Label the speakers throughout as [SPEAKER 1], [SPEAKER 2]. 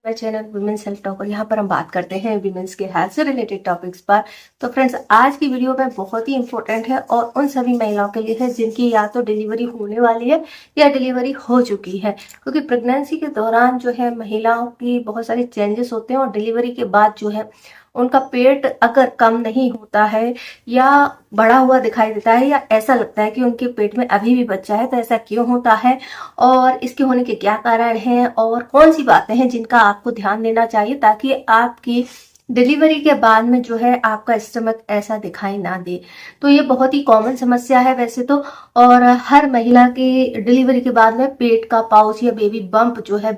[SPEAKER 1] My channel women self talker. यहाँ पर हम बात करते हैं विमेंस के हेल्थ से रिलेटेड टॉपिक्स पर। तो फ्रेंड्स, आज की वीडियो में बहुत ही इंपॉर्टेंट है और उन सभी महिलाओं के लिए है जिनकी या तो डिलीवरी होने वाली है या डिलीवरी हो चुकी है, क्योंकि प्रेगनेंसी के दौरान जो है महिलाओं की बहुत सारे चेंजेस होते हैं और डिलीवरी के बाद जो है उनका पेट अगर कम नहीं होता है या बढ़ा हुआ दिखाई देता है या ऐसा लगता है कि उनके पेट में अभी भी बच्चा है, तो ऐसा क्यों होता है और इसके होने के क्या कारण हैं और कौन सी बातें हैं जिनका आपको ध्यान देना चाहिए ताकि आपकी डिलीवरी के बाद में जो है आपका स्टमक ऐसा दिखाई ना दे। तो ये बहुत ही कॉमन समस्या है वैसे तो, और हर महिला की डिलीवरी के बाद में पेट का पाउच या बेबी बम्प जो है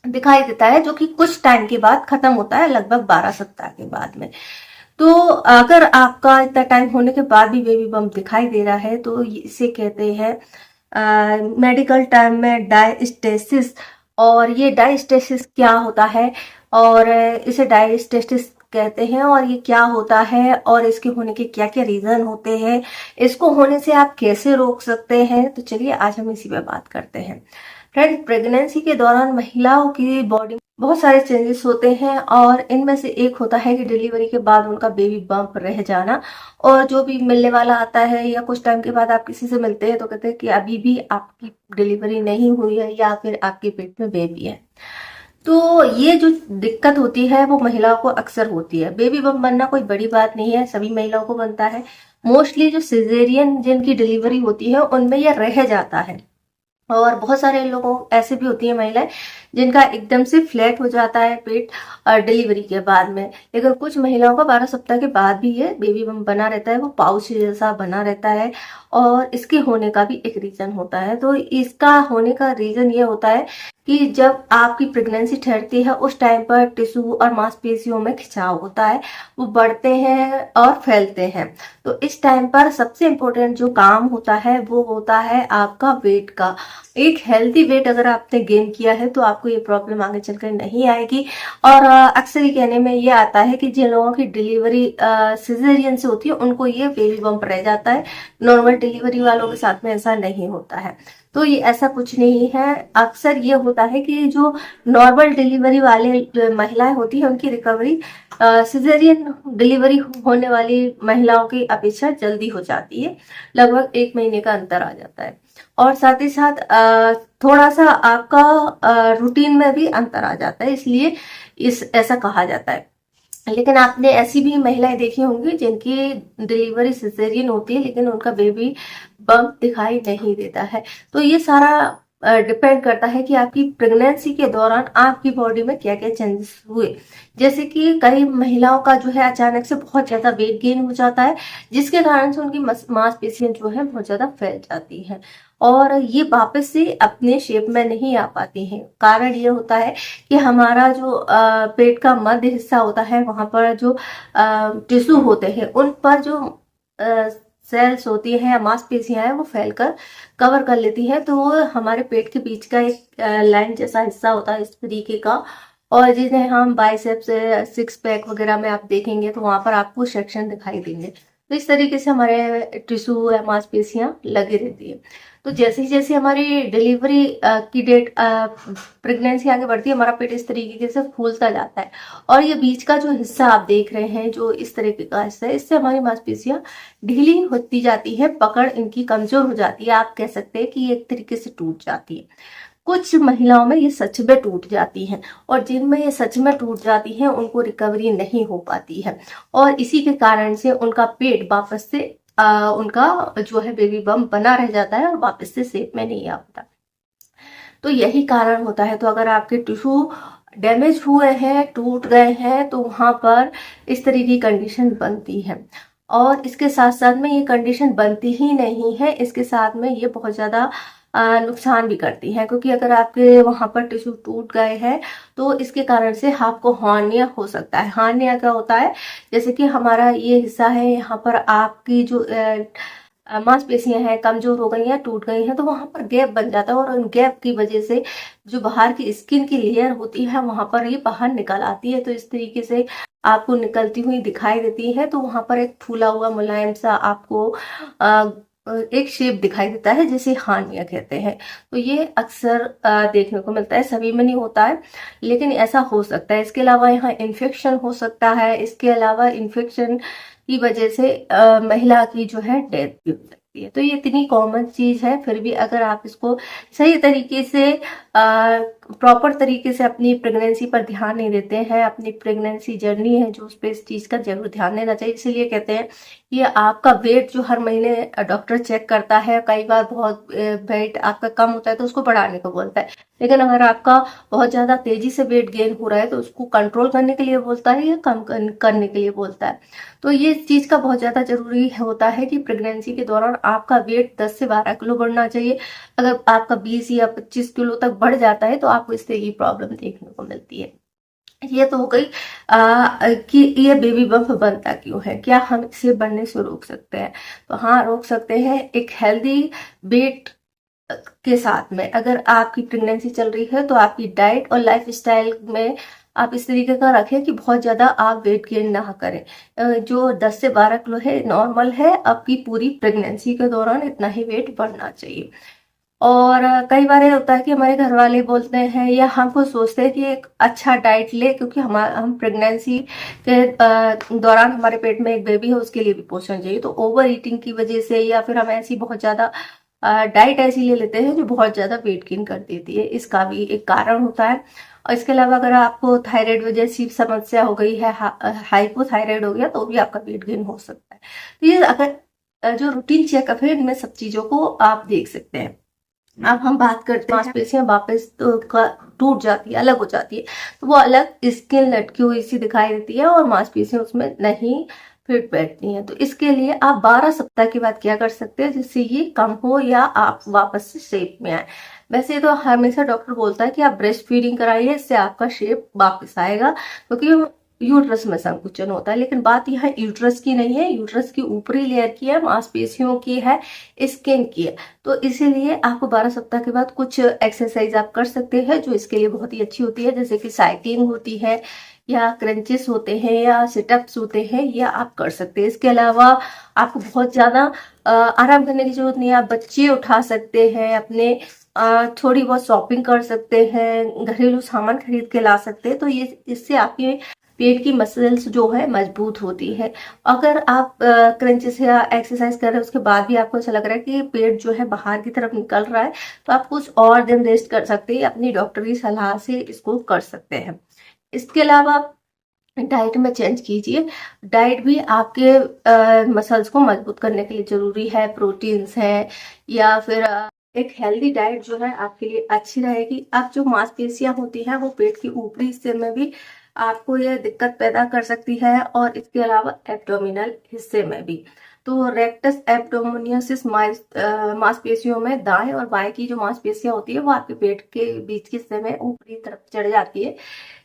[SPEAKER 1] दिखाई देता है, जो कि कुछ टाइम के बाद खत्म होता है, लगभग 12 सप्ताह के बाद में। तो अगर आपका इतना टाइम होने के बाद भी बेबी बम्प दिखाई दे रहा है तो इसे कहते हैं मेडिकल टर्म में डायस्टेसिस। और ये डायस्टेसिस क्या होता है और इसे डायस्टेसिस कहते हैं और ये क्या होता है और इसके होने के क्या क्या रीजन होते हैं, इसको होने से आप कैसे रोक सकते हैं, तो चलिए आज हम इसी पे बात करते हैं। फ्रेंड, प्रेगनेंसी के दौरान महिलाओं की बॉडी में बहुत सारे चेंजेस होते हैं और इनमें से एक होता है कि डिलीवरी के बाद उनका बेबी बम्प रह जाना। और जो भी मिलने वाला आता है या कुछ टाइम के बाद आप किसी से मिलते हैं तो कहते हैं कि अभी भी आपकी डिलीवरी नहीं हुई है या फिर आपके पेट में बेबी है। तो ये जो दिक्कत होती है वो महिलाओं को अक्सर होती है। बेबी बम्प बनना कोई बड़ी बात नहीं है, सभी महिलाओं को बनता है। मोस्टली जो सिजेरियन जिनकी डिलीवरी होती है उनमें यह रह जाता है और बहुत सारे लोगों ऐसे भी होती है महिलाएं जिनका एकदम से फ्लैट हो जाता है पेट डिलीवरी के बाद में। लेकिन कुछ महिलाओं का 12 सप्ताह के बाद भी ये बेबी बम्प बना रहता है, वो पाउच जैसा बना रहता है और इसके होने का भी एक रीजन होता है। तो इसका होने का रीजन ये होता है कि जब आपकी प्रेगनेंसी ठहरती है उस टाइम पर टिश्यू और मांसपेशियों में खिंचाव होता है, वो बढ़ते हैं और फैलते हैं। तो इस टाइम पर सबसे इम्पोर्टेंट जो काम होता है वो होता है आपका वेट का। एक हेल्दी वेट अगर आपने गेन किया है तो आपको ये प्रॉब्लम आगे चलकर नहीं आएगी। और अक्सर ही कहने में ये आता है कि जिन लोगों की डिलीवरी सिजेरियन से होती है उनको ये बेबी बम्प रह जाता है, नॉर्मल डिलीवरी वालों के साथ में ऐसा नहीं होता है। तो ये ऐसा कुछ नहीं है। अक्सर ये होता है कि जो नॉर्मल डिलीवरी वाले महिलाएं होती है उनकी रिकवरी सिजेरियन डिलीवरी होने वाली महिलाओं की अपेक्षा जल्दी हो जाती है, लगभग 1 महीने का अंतर आ जाता है। और साथ ही साथ थोड़ा सा आपका रूटीन में भी अंतर आ जाता है, इसलिए ऐसा कहा जाता है। लेकिन आपने ऐसी भी महिलाएं देखी होंगी जिनकी डिलीवरी सिजेरियन होती है लेकिन उनका बेबी बम्प दिखाई नहीं देता है। तो ये सारा डिपेंड करता है कि आपकी प्रेगनेंसी के दौरान आपकी बॉडी में क्या क्या चेंजेस हुए। जैसे कि कई महिलाओं का जो है अचानक से बहुत ज्यादा वेट गेन हो जाता है, जिसके कारण से उनकी मांसपेशियां जो है बहुत ज्यादा फैल जाती हैं और ये वापस से अपने शेप में नहीं आ पाती हैं। कारण ये होता है कि हमारा जो पेट का मध्य हिस्सा होता है वहां पर जो टिश्यू होते हैं उन पर जो सेल्स होती है या मांसपेशियां हैं वो फैलकर कवर कर लेती है। तो वो हमारे पेट के बीच का एक लाइन जैसा हिस्सा होता है इस तरीके का, और जिन्हें हम बाइसेप्स सिक्स पैक वगैरह में आप देखेंगे तो वहां पर आपको सेक्शन दिखाई देंगे। तो इस तरीके से हमारे टिश्यू या मांसपेशियां लगी रहती है। तो जैसे ही जैसे हमारी डिलीवरी की डेट प्रेगनेंसी आगे बढ़ती है, हमारा पेट इस तरीके से फूलता जाता है और ये बीच का जो हिस्सा आप देख रहे हैं जो इस तरीके का हिस्सा है, इससे हमारी मांसपेशियां ढीली होती जाती है, पकड़ इनकी कमजोर हो जाती है। आप कह सकते हैं कि ये एक तरीके से टूट जाती है। कुछ महिलाओं में ये सच में टूट जाती हैं और जिनमें ये सच में टूट जाती हैं उनको रिकवरी नहीं हो पाती है और इसी के कारण से उनका पेट वापस से उनका जो है बेबी बम्प बना रह जाता है और वापस से शेप में नहीं आ पाता। तो यही कारण होता है। तो अगर आपके टिश्यू डैमेज हुए हैं, टूट गए हैं, तो वहां पर इस तरह की कंडीशन बनती है। और इसके साथ साथ में ये कंडीशन बनती ही नहीं है, इसके साथ में ये बहुत ज्यादा नुकसान भी करती है, क्योंकि अगर आपके वहां पर टिश्यू टूट गए हैं तो इसके कारण से आपको हार्निया हो सकता है। हार्निया क्या होता है, जैसे कि हमारा ये हिस्सा है, यहाँ पर आपकी जो मांसपेशियां हैं कमजोर हो गई हैं, टूट गई हैं, तो वहां पर गैप बन जाता है और उन गैप की वजह से जो बाहर की स्किन की लेयर होती है वहां पर ये बाहर निकल आती है। तो इस तरीके से आपको निकलती हुई दिखाई देती है। तो वहां पर एक फूला हुआ मुलायम सा आपको एक शेप दिखाई देता है जिसे हार्निया कहते हैं। तो ये अक्सर देखने को मिलता है, सभी में नहीं होता है लेकिन ऐसा हो सकता है। इसके अलावा यहाँ इन्फेक्शन हो सकता है। इसके अलावा इन्फेक्शन की वजह से महिला की जो है डेथ भी हो सकती है। तो ये इतनी कॉमन चीज है, फिर भी अगर आप इसको सही तरीके से प्रॉपर तरीके से अपनी प्रेगनेंसी पर ध्यान नहीं देते हैं, अपनी प्रेगनेंसी जर्नी है जो उस पर, इस चीज का जरूर ध्यान देना चाहिए। इसीलिए कहते हैं ये आपका वेट जो हर महीने डॉक्टर चेक करता है, कई बार बहुत वेट आपका कम होता है तो उसको बढ़ाने को बोलता है, लेकिन अगर आपका बहुत ज्यादा तेजी से वेट गेन हो रहा है तो उसको कंट्रोल करने के लिए बोलता है या कम करने के लिए बोलता है। तो ये चीज का बहुत ज्यादा जरूरी होता है कि प्रेगनेंसी के दौरान आपका वेट 10 से 12 किलो बढ़ना चाहिए। अगर आपका 20 या 25 किलो तक बढ़ जाता है तो आपको इस तरह की प्रॉब्लम देखने को मिलती है। ये तो हो गई कि ये बेबी बम्प बनता क्यों है, क्या हम इसे बनने से रोक सकते हैं? तो हाँ, रोक सकते हैं। एक हेल्दी वेट के साथ में अगर आपकी प्रेगनेंसी चल रही है तो आपकी डाइट और लाइफ स्टाइल में आप इस तरीके का रखें कि बहुत ज्यादा आप वेट गेन ना करें। जो 10 से 12 किलो है नॉर्मल है, आपकी पूरी प्रेगनेंसी के दौरान इतना ही वेट बढ़ना चाहिए। और कई बार ये होता है कि हमारे घर वाले बोलते हैं या हम खुद सोचते हैं कि एक अच्छा डाइट ले, क्योंकि हम प्रेगनेंसी के दौरान हमारे पेट में एक बेबी है, उसके लिए भी पोषण चाहिए। तो ओवर ईटिंग की वजह से या फिर हम ऐसी बहुत ज्यादा डाइट ऐसी ले लेते हैं जो बहुत ज्यादा वेट गेन कर देती है, इसका भी एक कारण होता है। और इसके अलावा अगर आपको थायराइड जैसी समस्या हो गई है, हाइपोथायराइड हो गया, तो भी आपका वेट गेन हो सकता है। तो ये अगर जो रूटीन चेकअप है इनमें सब चीजों को आप देख सकते हैं। अब हम बात करते हैं, मांसपेशियां वापस तो टूट जाती है, अलग हो जाती है, तो वो अलग स्किन लटकी हुई सी दिखाई देती है और मांसपेशियां उसमें नहीं फिट बैठती हैं। तो इसके लिए आप 12 सप्ताह के बाद क्या कर सकते हैं जिससे ये कम हो या आप वापस से शेप में आए। वैसे तो हमेशा डॉक्टर बोलता है कि आप ब्रेस्ट फीडिंग कराइए, इससे आपका शेप वापस आएगा, क्योंकि यूट्रस में संकुचन होता है। लेकिन बात यहाँ यूट्रस की नहीं है, यूट्रस की ऊपरी लेयर की है, मांसपेशियों की है, स्किन की है। तो इसीलिए आपको 12 सप्ताह के बाद कुछ एक्सरसाइज आप कर सकते हैं जो इसके लिए बहुत ही अच्छी होती है, जैसे कि साइकिलिंग होती है या क्रंचेस होते हैं या सिटअप्स होते हैं, या आप कर सकते हैं। इसके अलावा आपको बहुत ज्यादा आराम करने की जरूरत नहीं है, आप बच्चे उठा सकते हैं, अपने थोड़ी बहुत शॉपिंग कर सकते हैं, घरेलू सामान खरीद के ला सकते हैं। तो ये इससे आपके पेट की मसल्स जो है मजबूत होती है। अगर आप क्रंचेस या एक्सरसाइज कर रहे हैं उसके बाद भी आपको ऐसा लग रहा है कि पेट जो है बाहर की तरफ निकल रहा है, तो आप कुछ और दिन रेस्ट कर सकते हैं, अपनी डॉक्टर की सलाह से इसको कर सकते हैं। इसके अलावा डाइट में चेंज कीजिए। डाइट भी आपके मसल्स को मजबूत करने के लिए जरूरी है। प्रोटीन्स है या फिर एक हेल्दी डाइट जो है आपके लिए अच्छी रहेगी। अब जो मांसपेशियां होती हैं वो पेट के ऊपरी हिस्से में भी आपको यह दिक्कत पैदा कर सकती है, और इसके अलावा एब्डोमिनल हिस्से में भी। तो रेक्टस एब्डोमिनियसिस मांसपेशियों में दाएं और बाएं की जो मांसपेशियां होती है वो आपके पेट के बीच के हिस्से में ऊपरी तरफ चढ़ जाती है,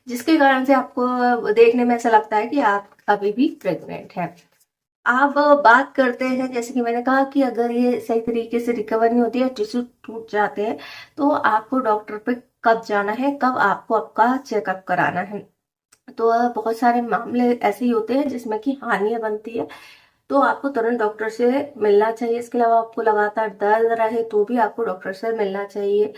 [SPEAKER 1] जिसके कारण से आपको देखने में ऐसा लगता है कि आप अभी भी प्रेग्नेंट हैं। अब बात करते हैं, जैसे कि मैंने कहा कि अगर ये सही तरीके से रिकवर नहीं होती है, टिश्यू टूट जाते हैं, तो आपको डॉक्टर पे कब जाना है, कब आपको आपका चेकअप कराना है। तो बहुत सारे मामले ऐसे ही होते हैं जिसमें कि हानियां बनती है, तो आपको तुरंत डॉक्टर से मिलना चाहिए। इसके अलावा आपको लगातार दर्द रहे तो भी आपको डॉक्टर से मिलना चाहिए।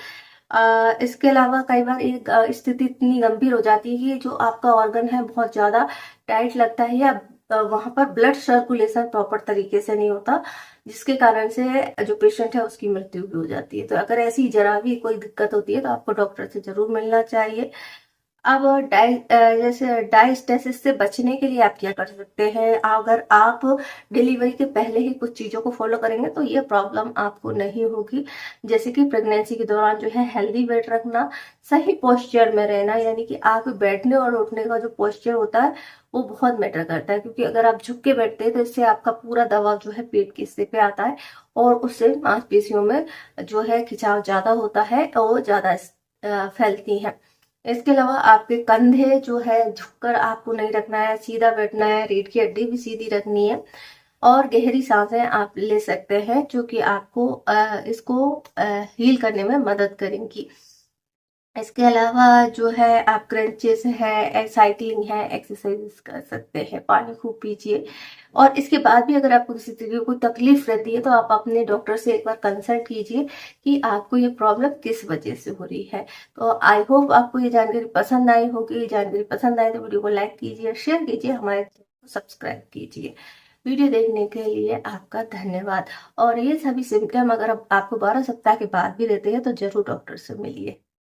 [SPEAKER 1] इसके अलावा कई बार एक स्थिति इतनी गंभीर हो जाती है कि जो आपका ऑर्गन है बहुत ज्यादा टाइट लगता है, या वहां पर ब्लड सर्कुलेशन प्रॉपर तरीके से नहीं होता, जिसके कारण से जो पेशेंट है उसकी मृत्यु भी हो जाती है। तो अगर ऐसी जरा भी कोई दिक्कत होती है तो आपको डॉक्टर से जरूर मिलना चाहिए। अब जैसे डायस्टेसिस से बचने के लिए आप क्या कर सकते हैं? अगर आप डिलीवरी के पहले ही कुछ चीजों को फॉलो करेंगे तो ये प्रॉब्लम आपको नहीं होगी। जैसे कि प्रेगनेंसी के दौरान जो है हेल्दी वेट रखना, सही पोस्चर में रहना, यानी कि आप बैठने और उठने का जो पोस्चर होता है वो बहुत मैटर करता है, क्योंकि अगर आप झुक के बैठते हैं तो इससे आपका पूरा दबाव जो है पेट के हिस्से पे आता है और उससे मांसपेशियों में जो है खिंचाव ज्यादा होता है और ज्यादा फैलती है। इसके अलावा आपके कंधे जो है झुककर आपको नहीं रखना है, सीधा बैठना है, रीढ़ की हड्डी भी सीधी रखनी है, और गहरी सांसें आप ले सकते हैं जो कि आपको इसको हील करने में मदद करेंगी। इसके अलावा जो है आप क्रंचेस है, साइकिलिंग है, एक्सरसाइज कर सकते हैं, पानी खूब पीजिए। और इसके बाद भी अगर आपको किसी तरीके की कोई तकलीफ रहती है तो आप अपने डॉक्टर से एक बार कंसल्ट कीजिए कि आपको ये प्रॉब्लम किस वजह से हो रही है। तो आई होप आपको ये जानकारी पसंद आई होगी। ये जानकारी पसंद आए तो वीडियो को लाइक कीजिए, शेयर कीजिए, हमारे चैनल को सब्सक्राइब कीजिए। वीडियो देखने के लिए आपका धन्यवाद। और ये सभी सिम्टम अगर आपको 12 सप्ताह के बाद भी रहते हैं तो जरूर डॉक्टर से मिलिए।